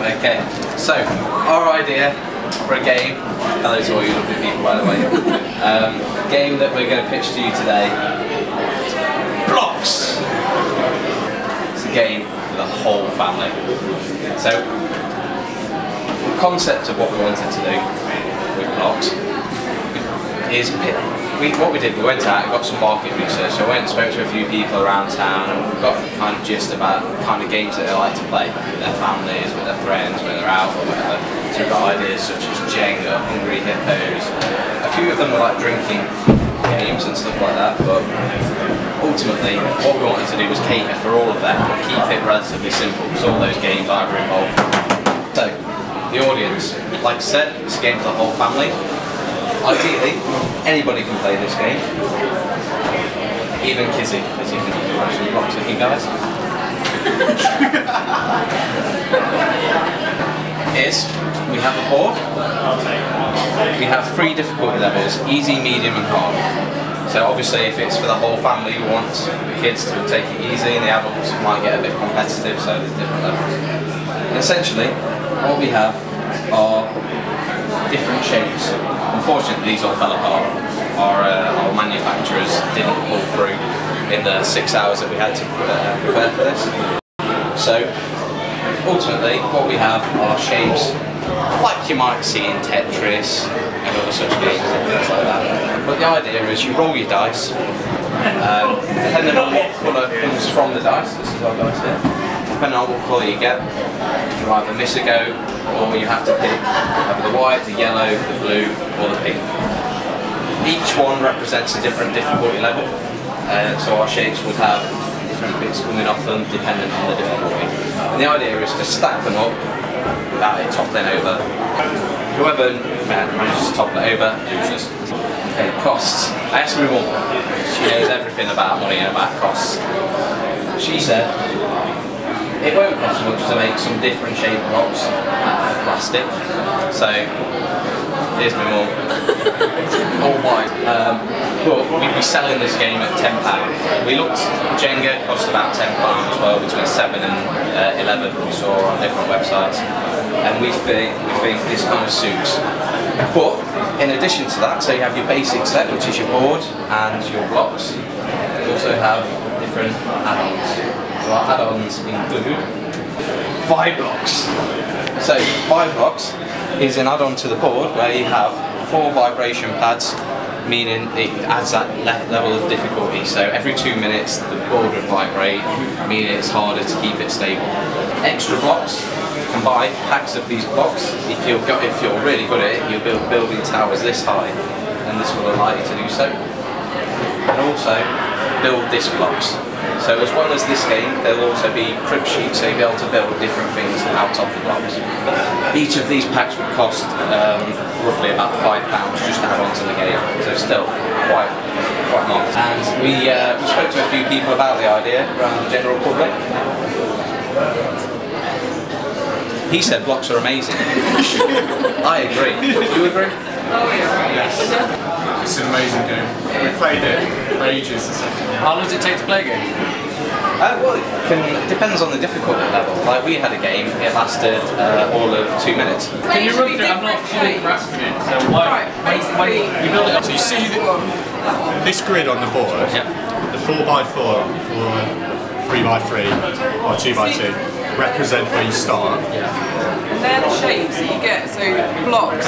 Okay, so our idea for a game, hello to all you lovely people by the way, game that we're going to pitch to you today, Blox! It's a game for the whole family. So, the concept of what we wanted to do with Blox is what we did, we went out and got some market research. So I went and spoke to a few people around town and got kind of gist about the kind of games that they like to play with their families, with their friends, when they're out or whatever. So we've got ideas such as Jenga, Hungry Hippos. A few of them were like drinking games and stuff like that, but ultimately what we wanted to do was cater for all of them, but keep it relatively simple because all those games are involved. So, the audience, like I said, it's a game for the whole family. Ideally, anybody can play this game, even Kizzy, as you can watch some Blox with you guys. We have a board, we have 3 difficulty levels, easy, medium and hard. So obviously if it's for the whole family, we want the kids to take it easy and the adults might get a bit competitive, so there's different levels. And essentially, what we have are different shapes. Unfortunately, these all fell apart. Our manufacturers didn't pull through in the 6 hours that we had to prepare for this. So, ultimately, what we have are shapes like you might see in Tetris and other such games and things like that. But the idea is you roll your dice, depending on what colour comes from the dice, this is our dice here, depending on what colour you get, you either miss a go or you have to pick either the white, the yellow, the blue or the pink. Each one represents a different difficulty level, so our shapes would have different bits coming off them depending on the difficulty. And the idea is to stack them up without it toppling over. Whoever manages to topple it over loses. Okay, costs. I asked my mum, she knows everything about money and about costs. She said it won't cost much to make some different shaped blocks out of plastic. So here's my mum. All mine. But we'd be selling this game at £10. We looked, Jenga cost about £10 as well, between 7 and 11 we saw on different websites. And we think this kind of suits. But in addition to that, so you have your basic set, which is your board and your blocks. You also have different add-ons. So our add-ons include Blox. So Blox is an add-on to the board where you have 4 vibration pads, meaning it adds that level of difficulty. So every 2 minutes the board would vibrate, meaning it's harder to keep it stable. Extra blocks, you can buy packs of these blocks. If you're really good at it, you'll build building towers this high, and this will allow you to do so. And also build disc blocks. So as well as this game, there'll also be crib sheets, so you'll be able to build different things out of the blocks. Each of these packs would cost roughly about £5 just to add on to the game, so still quite nice. And we spoke to a few people about the idea around the general public. He said blocks are amazing. I agree. Do you agree? Yes. It's an amazing game. We played it for ages. How long does it take to play a game? Well, it depends on the difficulty level. Like we had a game, it lasted all of 2 minutes. Can you run through? I'm not fully grasping it. So why? When you build it up, So you see this grid on the board, the 4x4 or 3x3 or 2x2 represent where you start. And they're the shapes that you get, so blocks.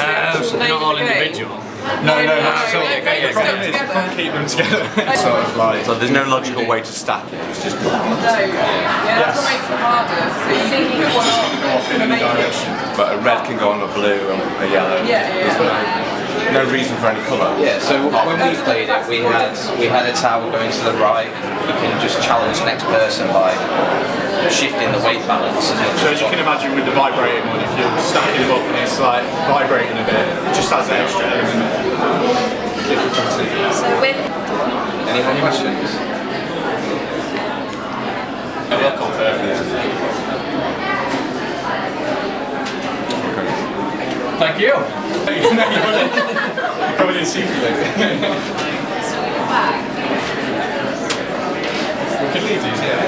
so they're not all individual. No, not at all. The problem is you can't keep them together. Sort of like, so there's no logical way to stack it, it's just blocks. No, that's what makes it harder. So you think you want off in any direction. But a red can go on a blue and a yellow. No reason for any colour. Yeah, so when we played it, we had a tower going to the right. You can just challenge the next person by shifting the weight balance. So as you can imagine with the vibrating one, if you're stacking them up and it's like vibrating a bit, it just adds an extra element of difficulty. So when... Any more questions? I'll confirm this. Thank you. You probably didn't see me then. We could leave these here.